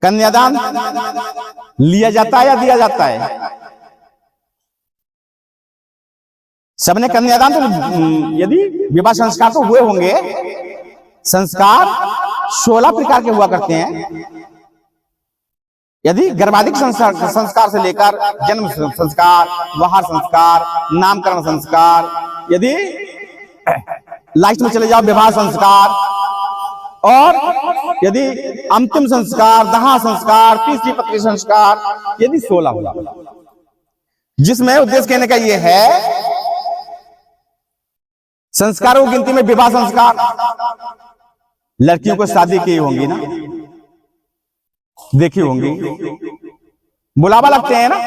कन्यादान लिया जाता है या दिया जाता है? सबने कन्यादान तो यदि विवाह संस्कार तो हुए होंगे। संस्कार 16 प्रकार के हुआ करते हैं। यदि गर्भाधिक संस्कार से लेकर जन्म संस्कार, विवाह संस्कार, नामकरण संस्कार, यदि लास्ट में चले जाओ विवाह संस्कार, और यदि अंतिम संस्कार, दाह संस्कार, तीसरी पत्री संस्कार, यदि 16 हुआ, जिसमें उद्देश्य कहने का यह है संस्कारों की गिनती में विवाह संस्कार, लड़कियों को शादी की होंगी ना, देखी होंगी, बुलावा लगते हैं ना,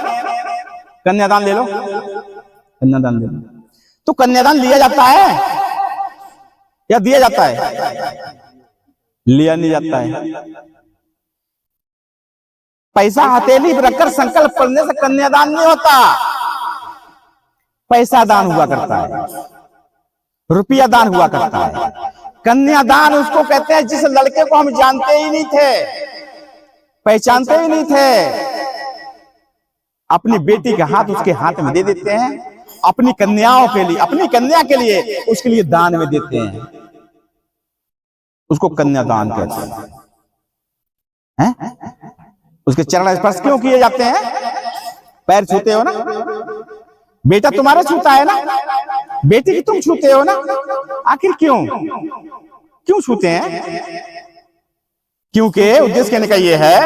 कन्यादान ले लो, कन्यादान ले लो। तो कन्यादान लिया जाता है या दिया जाता है? लिया नहीं जाता है। पैसा हथेली पर रखकर संकल्प करने से कन्यादान नहीं होता। पैसा दान हुआ करता है, रुपया दान हुआ करता है। कन्यादान उसको कहते हैं जिस लड़के को हम जानते ही नहीं थे, पहचानते ही नहीं थे, अपनी बेटी का हाथ उसके हाथ में दे देते हैं, अपनी कन्याओं के लिए, अपनी कन्या के लिए, उसके लिए दान में देते हैं। उसको कन्यादान कहते हैं। उसके चरण स्पर्श क्यों किए जाते हैं? पैर छूते हो ना, बेटा तुम्हारा छूता है ना, बेटी की तुम छूते हो ना, आखिर क्यों छूते हैं? क्योंकि उद्देश्य कहने का यह है,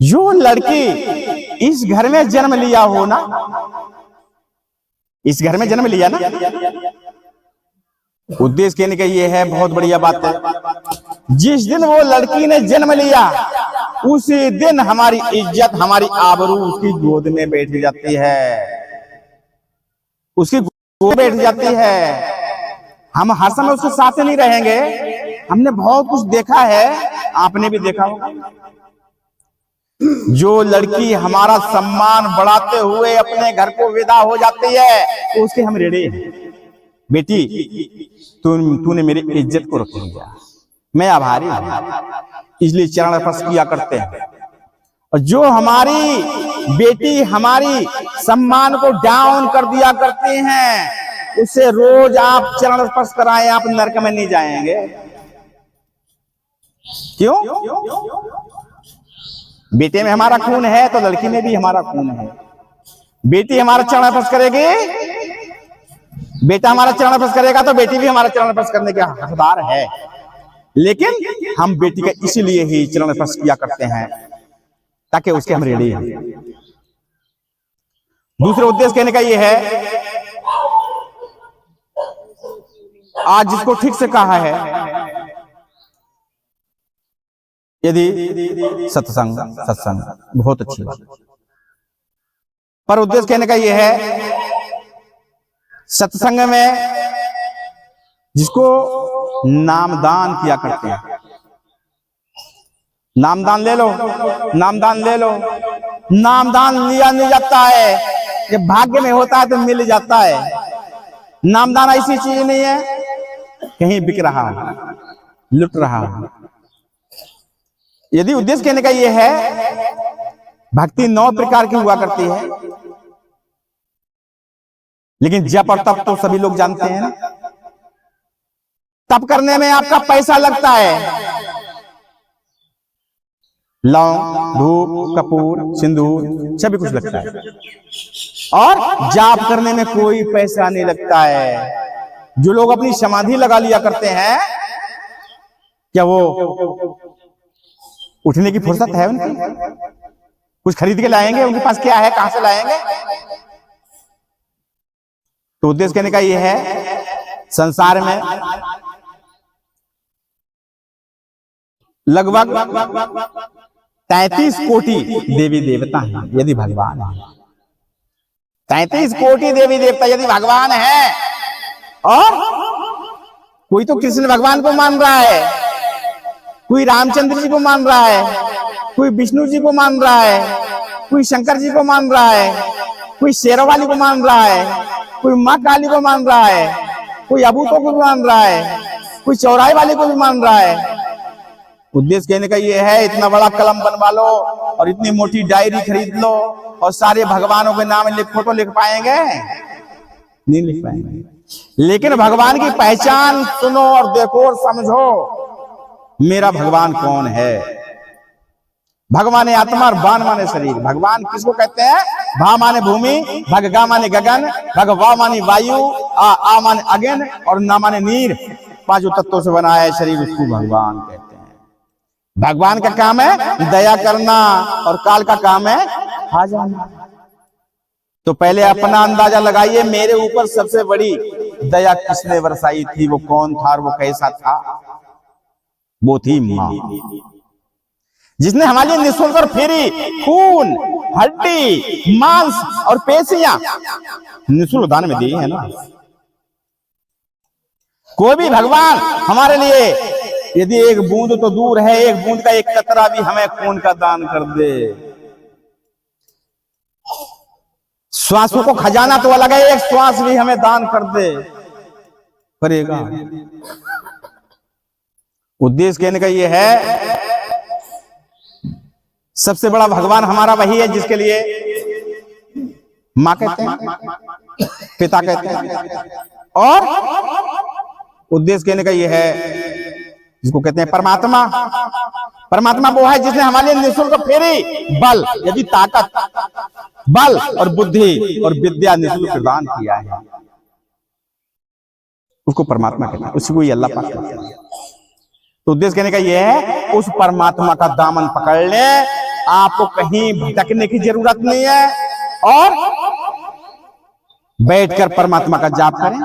जो लड़की इस घर में जन्म लिया हो ना, इस घर में जन्म लिया ना, उद्देश्य कहने का यह है, बहुत बढ़िया बात है, जिस दिन वो लड़की ने जन्म लिया उसी दिन हमारी इज्जत, हमारी आबरू उसकी गोद में बैठ जाती है, उसकी गोद बैठ जाती है। हम हर समय उसके साथ नहीं रहेंगे। हमने बहुत कुछ देखा है, आपने भी देखा होगा। जो लड़की हमारा सम्मान बढ़ाते हुए अपने घर को विदा हो जाती है, तो उसके हम रेड़े हैं, बेटी तूने मेरी इज्जत को रख लिया, मैं आभारी हूं, इसलिए चरण स्पर्श किया करते हैं। और जो हमारी बेटी हमारी सम्मान को डाउन कर दिया करते हैं, उससे रोज आप चरण स्पर्श कराएं, आप नरक में नहीं जाएंगे। क्यों? बेटे में हमारा खून है तो लड़की में भी हमारा खून है। बेटी हमारा चरण स्पर्श करेगी, बेटा हमारा चरण स्पर्श करेगा तो बेटी भी हमारा चरण स्पर्श करने के हकदार है। लेकिन हम बेटी का इसीलिए ही चरण स्पर्श किया करते हैं ताकि उसके हम रेडी हैं। दूसरा उद्देश्य कहने का यह है, आज जिसको ठीक से कहा है, यदि सत्संग बहुत अच्छी बात, पर उद्देश्य कहने का यह है, सत्संग में जिसको नामदान किया करते हैं, नामदान ले लो, नामदान ले लो, नामदान लिया नहीं जाता है, ये भाग्य में होता है तो मिल जाता है। नामदान ऐसी चीज नहीं है कहीं बिक रहा है, लुट रहा है। यदि उद्देश्य कहने का यह है, भक्ति 9 प्रकार की हुआ करती है, लेकिन जप और तप तो सभी लोग जानते हैं ना। तप करने में आपका पैसा लगता है, लौंग, धूप, कपूर, सिंदूर सभी कुछ लगता है, और जाप करने में कोई पैसा नहीं लगता है। जो लोग अपनी समाधि लगा लिया करते हैं, क्या वो उठने की फुर्सत है उनकी? कुछ खरीद के लाएंगे? उनके पास क्या है, कहां से लाएंगे? तो उद्देश्य कहने का यह है, संसार में लगभग 33 कोटि देवी देवता हैं, यदि भगवान है। 33 कोटि देवी देवता यदि भगवान है, और कोई तो कृष्ण भगवान को मान रहा है, कोई रामचंद्र जी को मान रहा है, कोई विष्णु जी को मान रहा है, कोई शंकर जी को मान रहा है, कोई शेरवाली को मान रहा है, कोई माँ काली को मान रहा है, कोई अबूतों को भी मान रहा है, कोई चौराहे वाले को भी मान रहा है। उद्देश्य कहने का ये है, इतना बड़ा कलम बनवा लो और इतनी मोटी डायरी खरीद लो और सारे भगवानों के नाम लिखो तो लिख पाएंगे? नहीं लिख पाएंगे। लेकिन भगवान की पहचान सुनो और देखो और समझो, मेरा भगवान कौन है। भगवान आत्मा और बाण माने शरीर। भगवान किसको कहते हैं? भा माने भूमि, भगगा माने गगन, भगवा माने वायु, आ माने अग्नि और ना माने नीर। पांचों तत्वों से बना है शरीर, उसको भगवान कहते हैं। भगवान का काम है दया करना और काल का काम है आ जाना। तो पहले अपना अंदाजा लगाइए, मेरे ऊपर सबसे बड़ी दया किसने बरसाई थी? वो कौन था और वो कैसा था? वो थी मां, जिसने हमारे लिए निःशुल्क और फ्री खून, हड्डी, मांस और पेशियां निःशुल्क दान में दी है ना। कोई भी भगवान हमारे लिए यदि एक बूंद तो दूर है, एक बूंद का एक कतरा भी हमें खून का दान कर दे। श्वासों को खजाना तो अलग है, एक श्वास भी हमें दान कर दे, करेगा। उद्देश्य कहने का यह है, सबसे बड़ा भगवान हमारा वही है जिसके लिए मां कहते हैं, पिता कहते हैं। और उद्देश्य कहने का यह है, जिसको कहते हैं परमात्मा। परमात्मा वो है जिसने हमारे लिए निःशुल्क फ्री बल, यदि ताकत, बल और बुद्धि और विद्या निःशुल्क प्रदान किया है, उसको परमात्मा कहते हैं, उसी को अल्लाह पाक कहते हैं। तो उद्देश्य कहने का यह है, उस परमात्मा का दामन पकड़ ले, आपको कहीं भटकने की जरूरत नहीं है और बैठकर परमात्मा का जाप करें।